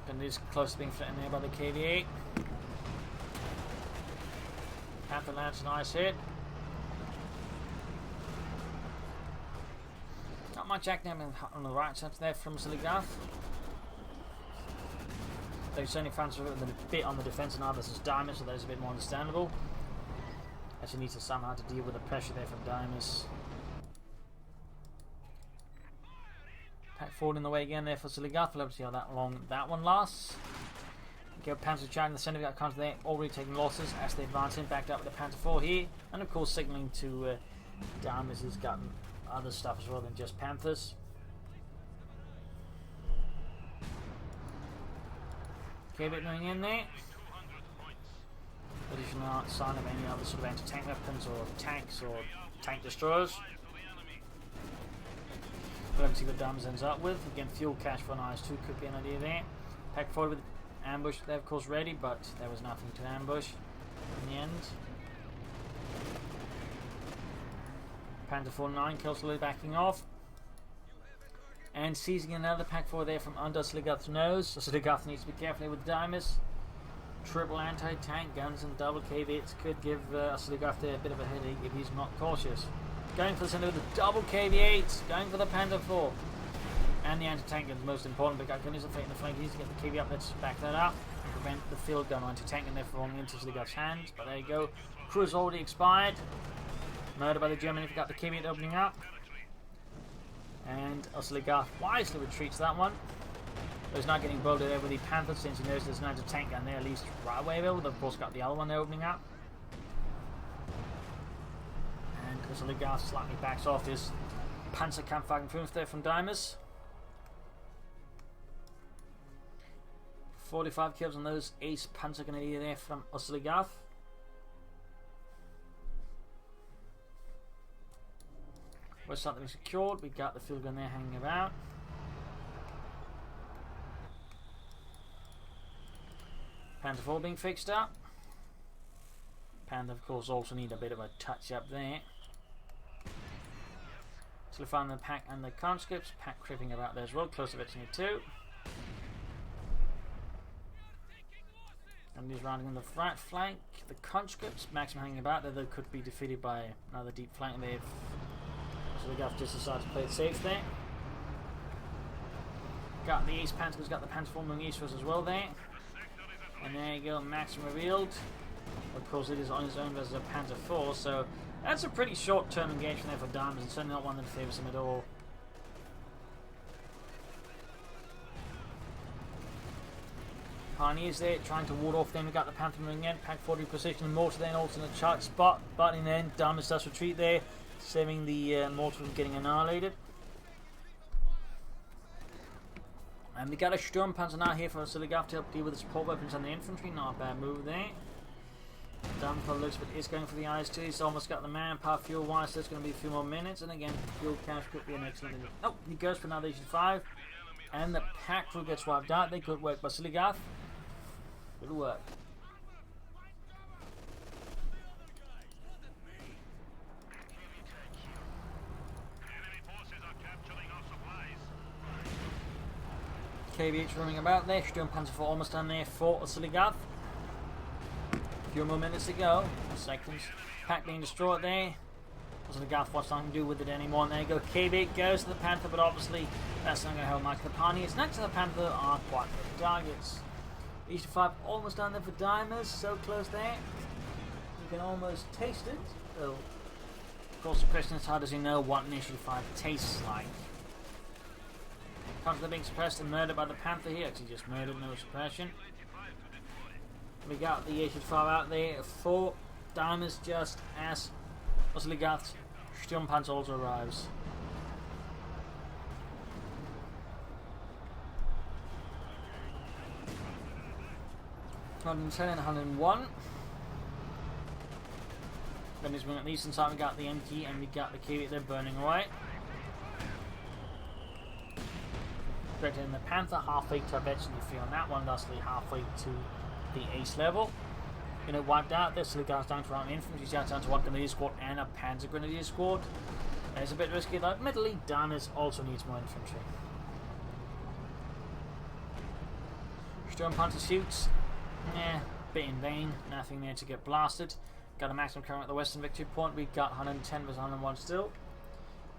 And is close to being threatened there by the KV-8. Panther lands a nice hit. Not much acting on the right side there from Oziligath. They've certainly found a bit on the defense now versus Deimos, so that is a bit more understandable. As he needs to somehow to deal with the pressure there from Deimos. Pack forward in the way again there for Oziligath. We'll have to see how long that one lasts. Go Panther charging in the centre. We got counter there, already taking losses as they advance in. Backed up with the Panther 4 here, and of course signalling to Deimos who's gotten other stuff as well than just Panthers. KV-8 going in there. Additional sign of any other sort of anti-tank weapons or tanks or tank destroyers. We'll have to see what Deimos ends up with. Again, fuel cache for an IS-2 could be an idea there. Pack forward with ambush. They're of course ready, but there was nothing to ambush in the end. Panther 4 9 kills, slowly backing off. And seizing another pack 4 there from under Oziligath's nose. Oziligath needs to be careful with Deimos. Triple anti-tank guns and double KV-8s could give Oziligath there a bit of a headache if he's not cautious. Going for the center with the double KV-8s. Going for the Panther 4. And the anti-tank gun is most important, but Gun is a fake in the flank. He needs to get the KV up. Let's back that up and prevent the field gun anti-tank and therefore falling into Oziligath's hands. But there you go. Crew is already expired. Murder by the German if you got the KV-8 opening up. And Oziligath wisely retreats that one. But he's not getting bolted there with the Panther since he knows there's an anti-tank gun there at least right away there. They've of course got the other one there opening up. And Oziligath slightly backs off his Panzerkampfwagen 5 there from Deimos. 45 kills on those ace Panzer Grenadier there from Oziligath. We're something secured. We got the field gun there hanging about. Panther 4 being fixed up. Panther of course also need a bit of a touch up there. So we find the pack and the conscripts. Pack creeping about there as well, close to Virginia 2. And he's rounding on the right flank. The conscripts, maximum hanging about there, they could be defeated by another deep flank there. So the Oziligath just decided to play it safe there. Got the East Panther, who's got the Panther forming eastwards as well there. And there you go, maximum revealed. Of course it is on his own versus a Panther 4, so that's a pretty short-term engagement there for Deimos, and certainly not one that favours him at all. Pioneers there trying to ward off them. We got the Panther moving in, Pack 40 position, mortar there, an alternate charge spot, but in the end Deimos does retreat there, saving the mortar from getting annihilated. And we got a Sturmpanzer now here for Oziligath to help deal with the support weapons and the infantry. Not a bad move there. Dumper looks, but is going for the IS-2. He's almost got the manpower fuel wise, so there's going to be a few more minutes. And again, fuel cache could be an excellent. Oh, he goes for another H5. And the pack crew gets wiped out. They could work by Oziligath. Good work. KV-8 running about there. Sturmpanzer 4 almost done there for Oziligath. few more minutes to go. Seconds. Pack being destroyed there. Oziligath what's not going to do with it anymore. And there you go. KB goes to the Panther, but obviously that's not going to help Mike Capani. It's next to the Panther are quite good targets. Initiative 5 almost done there for Deimos. So close there. You can almost taste it. So, of course, the question is, how does he know what Initiative 5 tastes like? Panther being suppressed and murdered by the Panther here. Actually, just murdered, no suppression. We got the Initiative 5 out there for Deimos just as Oziligath's Sturmpanzer also arrives. 110 and 101. Then as we at the eastern side, we got the MT and we got the KB. They're burning away. Straight in the Panther, halfway to eventually free on that one, thusly halfway to the ace level. Wiped out. This Oziligath down to our infantry, down to one Grenadier squad and a Panzer Grenadier squad. It's a bit risky though. Admittedly, Deimos also needs more infantry. Sturmpanzer shoots. Bit in vain. Nothing there to get blasted. Got a maximum current at the western victory point. We got 110 versus 101 still.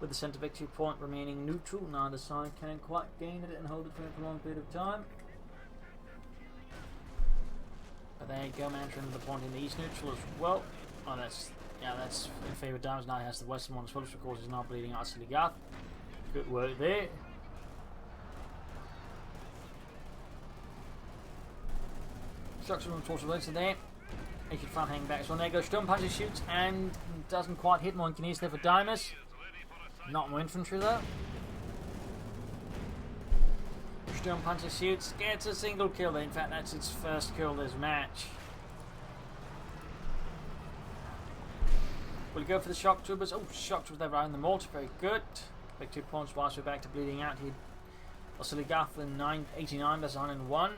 With the centre victory point remaining neutral. Neither side can quite gain it and hold it for a long period of time. But there you go, man. Entering the point in the east neutral as well. Oh, that's in favour of Deimos. Now he has the western one as well, which of course is not bleeding out Oziligath. Good work there. Structure room towards the right, so there. He should front hang back. So there goes Sturmpanzer shoots and doesn't quite hit. More Engineers there for Deimos. Not more infantry though. Sturmpanzer shoots, gets a single kill there. In fact, that's its first kill this match. We'll go for the shock troopers. Oh, shock troopers there around the mortar. Very good. Victory points whilst we're back to bleeding out here. Oziligath with 89 versus 101.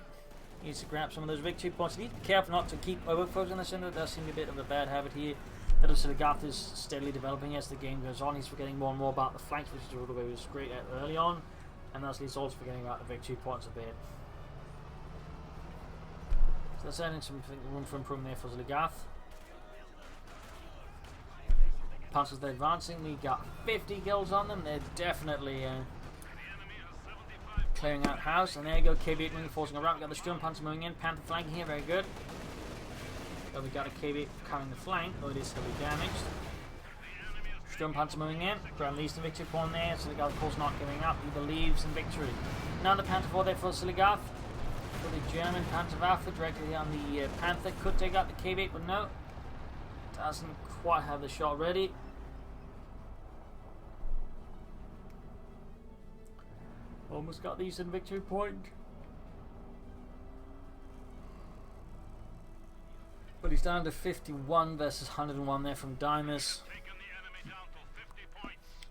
Needs to grab some of those victory points. You need to be careful not to keep overfocusing on the center. It does seem to be a bit of a bad habit here that Oziligath is steadily developing as the game goes on. He's forgetting more and more about the flanks, which is what he was great at early on. And thus he's also forgetting about the victory points a bit. So that's adding some room for improvement there for Oziligath. Panzers they're advancing. We got 50 kills on them. They're definitely clearing out house. And there you go, KB8 moving, forcing around. We got the Sturmpanzer moving in. Panther flanking here, very good. So we got a KB8 covering the flank, though it is heavily damaged. Sturmpanzer moving in. Grab the eastern victory point there. Oziligath, of course, not giving up. He believes in victory. Now the Panther 4 there for Oziligath. For the German Panzerwaffe directly on the Panther. Could take out the KB8, but no. Doesn't quite have the shot ready. Almost got the eastern victory point. But he's down to 51 versus 101 there from Deimos.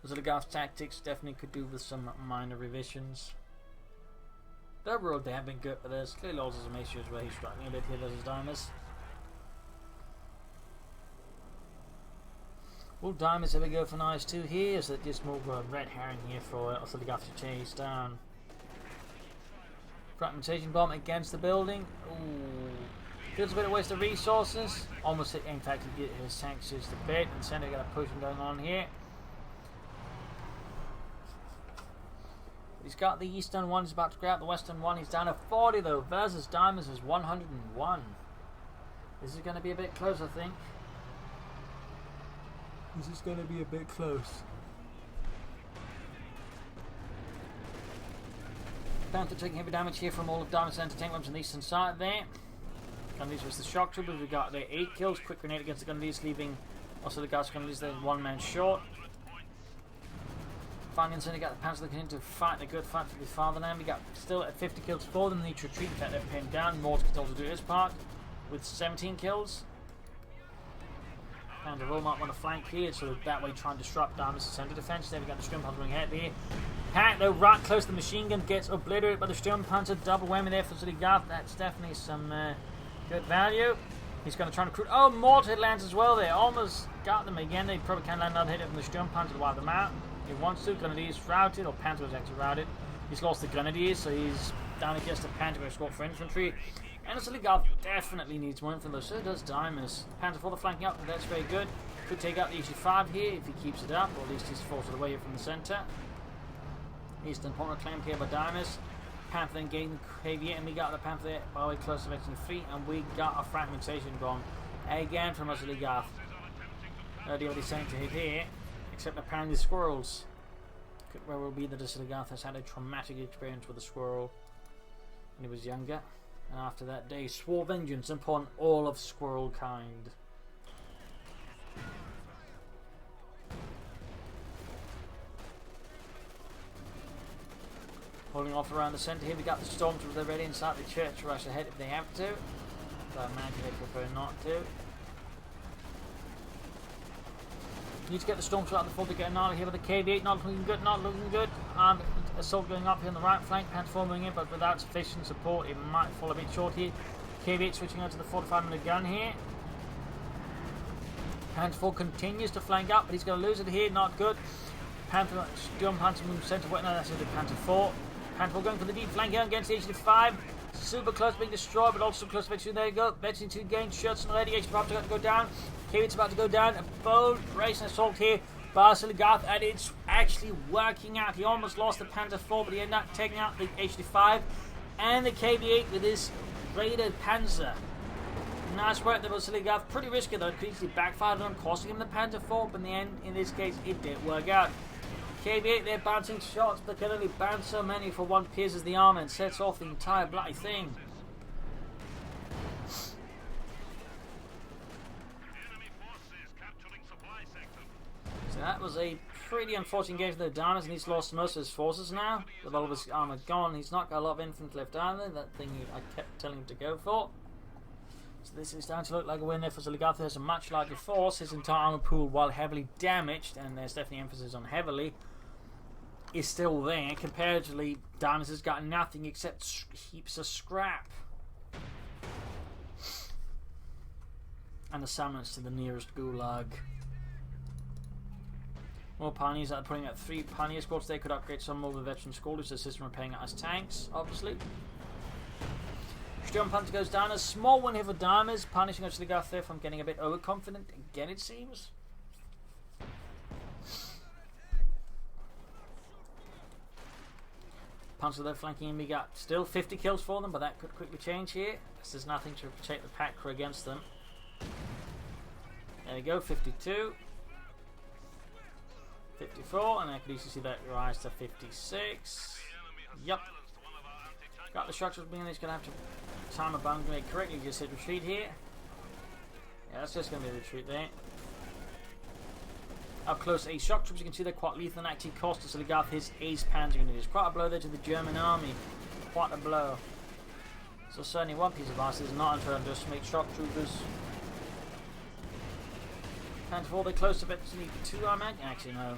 Oziligath's tactics definitely could do with some minor revisions. The overall they have been good, but there's clearly also some issues where he's struggling a bit here versus Deimos. Will Deimos ever go for nice 2 here? Is it just more of a red herring here for Oziligath to chase down? Fragmentation bomb against the building. Ooh. Feels a bit of waste of resources. Almost hit, in fact, he get his tanks just a bit. And center got a pushing going on here. He's got the eastern one, he's about to grab the western one. He's down to 40 though, versus Deimos is 101. This is going to be a bit close, I think. This is going to be a bit close. Panther taking heavy damage here from all of Deimos' entertainment on the eastern side there. And these was the shock troopers. We got their 8 kills. Quick grenade against the Grenadiers, leaving Oziligath's Grenadiers there 1 man short. Finally, Incendiary got the Panzer looking in to fight a good fight for the fatherland. We got still at 50 kills for them. Need to retreat. In fact, they're pinned down. Mortar can also do his part with 17 kills. And the roll might want to flank here, so that way try and disrupt Deimos' center defense. There we got the Sturmpanzer running ahead there. Hack though, right close to the machine gun, gets obliterated by the Sturmpanzer. Double whammy there for Oziligath. That's definitely some good value. He's going to try and recruit. Oh, mortar lands as well there. Almost got them again. They probably can land another hit from the Sturmpanzer to wipe them out. He wants to. Grenadiers routed, or Panther was actually routed. He's lost the Grenadiers, so he's down against the Panther escort for infantry. And Oziligath definitely needs more infantry, so does Deimos. Panther 4 flanking up, but that's very good. Could take out the HG5 here if he keeps it up, or at least he's forced away here from the centre. Eastern point reclaimed here by Deimos. Panther then gaining KV8, and we got the Panther there by way close to Veteran 3, and we got a fragmentation bomb again from Oziligath. No idea what he's saying to hit here, except apparently squirrels. Could very well be that Oziligath has had a traumatic experience with a squirrel when he was younger, and after that day swore vengeance upon all of squirrel kind. Holding off around the centre here, we got the stormtroopers. They're ready inside the church to rush ahead if they have to. But imagine they prefer not to. Need to get the stormtroopers out before they get annihilated here with the KV8. Not looking good, not looking good. Assault going up here on the right flank. Panther forming in, but without sufficient support, it might fall a bit short here. KV8 switching out to the 45mm gun here. Panther 4 continues to flank up, but he's going to lose it here. Not good. Panther, Storm Panther moves centre. No, that's the Panther 4. Panther 4 going for the deep flank here against the HG5. Super close being destroyed, but also close to Veteran 2. There you go. Veteran 2 gains shots already. HG5 about to go down. KV8's about to go down. A bold race and assault here by Oziligath, and it's actually working out. He almost lost the Panther 4, but he ended up taking out the HG5 and the KV8 with his Raider Panzer. Nice work there, Oziligath. Pretty risky though. It could easily backfired on, costing him the Panther 4, but in the end, in this case, it did work out. KV8, they're bouncing shots, but can only bounce so many for one pierces the armor and sets off the entire bloody thing. So that was a pretty unfortunate game for the Deimos, and he's lost most of his forces now. With all of his armor gone, he's not got a lot of infantry left either. That thing I kept telling him to go for. So this is starting to look like a win there for Oziligath. There's a much larger force. His entire armor pool, while heavily damaged, and there's definitely emphasis on heavily, is still there. Comparatively, Deimos has got nothing except heaps of scrap. And the summons to the nearest gulag. More pioneers that are putting out 3 pioneer squads. They could upgrade some more of the veteran squads to assist in repaying out as tanks, obviously. Storm Panther goes down. A small one here for Deimos, punishing Oziligath there from getting a bit overconfident again, it seems. Panther there flanking in. We got still 50 kills for them, but that could quickly change here. There's nothing to protect the pack crew against them. There we go, 52. 54, and I can easily see that rise to 56. Yep. Got the structures being, he's going to have to time a boundary correctly. Just hit retreat here. Yeah, that's just going to be a retreat there. Up close, ace shock troops. You can see they're quite lethal and actually cost Oziligath his ace panzer unit. It's quite a blow there to the German army. Quite a blow. So certainly one piece of advice is not to underestimate shock troopers. Panther 4, they're close to Veteran 2, I imagine. Actually, no.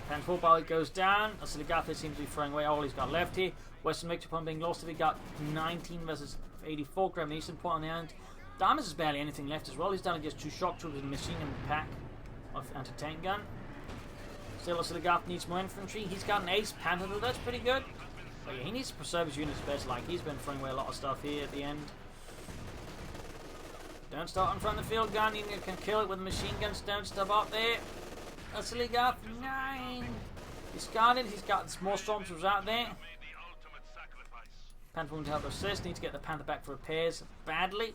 Panther 4 by goes down. Oziligath seems to be throwing away all he's got left here. Western victory point being lost. We got 19 versus 84. Graham Eastern point on the end. Deimos has barely anything left as well. He's down against 2 shock troopers and a machine gun pack of anti-tank gun. Still, Oziligath needs more infantry. He's got an ace Panther, though. That's pretty good. But yeah, he needs to preserve his units best. Like, he's been throwing away a lot of stuff here at the end. Don't start in front of the field gun. You can kill it with machine guns. Don't stop up there. Oziligath 9. He's got it. He's got more stormtroopers out there. Panther won't help assist. Need to get the Panther back for repairs badly.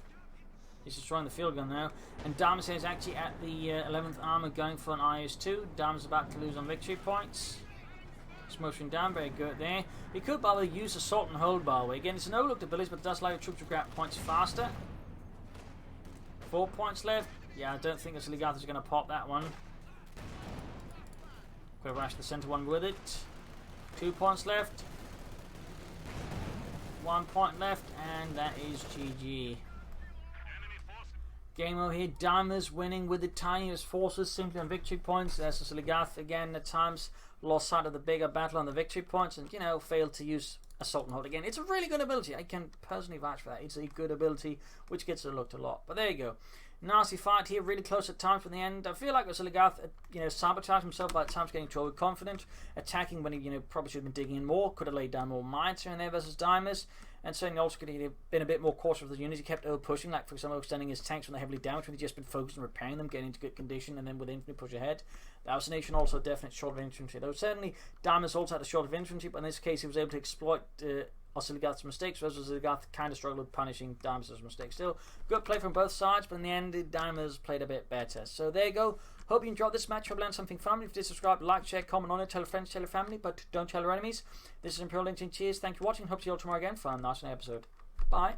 He's destroying the field gun now. And Deimos is actually at the 11th armor going for an IS-2. Deimos about to lose on victory points. Smoking down, very good there. He could probably use assault and hold by the way. Again, it's an overlooked ability, but it does allow the troops to grab points faster. 4 points left. Yeah, I don't think Oziligath is going to pop that one. Could have rushed the center one with it. 2 points left. 1 point left, and that is GG. Game over here. Deimos winning with the tiniest forces, simply on victory points. As Oziligath again at times lost sight of the bigger battle on the victory points, and failed to use assault and hold again. It's a really good ability. I can personally vouch for that. It's a good ability which gets overlooked a lot. But there you go. Nasty fight here, really close at times. From the end, I feel like Oziligath, sabotaged himself by the times, getting too overconfident, attacking when he, probably should have been digging in more. Could have laid down more mines here and there versus Deimos. And certainly also could have been a bit more cautious with the units. He kept over pushing, like for example, extending his tanks when they're heavily damaged, when he'd just been focused on repairing them, getting into good condition, and then with infantry push ahead. That was an issue, and also a definite short of infantry. Though certainly Deimos also had a short of infantry, but in this case he was able to exploit Oziligath's mistakes, whereas Oziligath kind of struggled with punishing Deimos' mistakes. Still, good play from both sides, but in the end, Deimos played a bit better. So there you go. Hope you enjoyed this match. Hope you learned something from it. If you did, subscribe, like, share, comment on it, tell your friends, tell your family, but don't tell your enemies. This is Imperial LinkedIn. Cheers. Thank you for watching. Hope to see you all tomorrow again for a nice episode. Bye.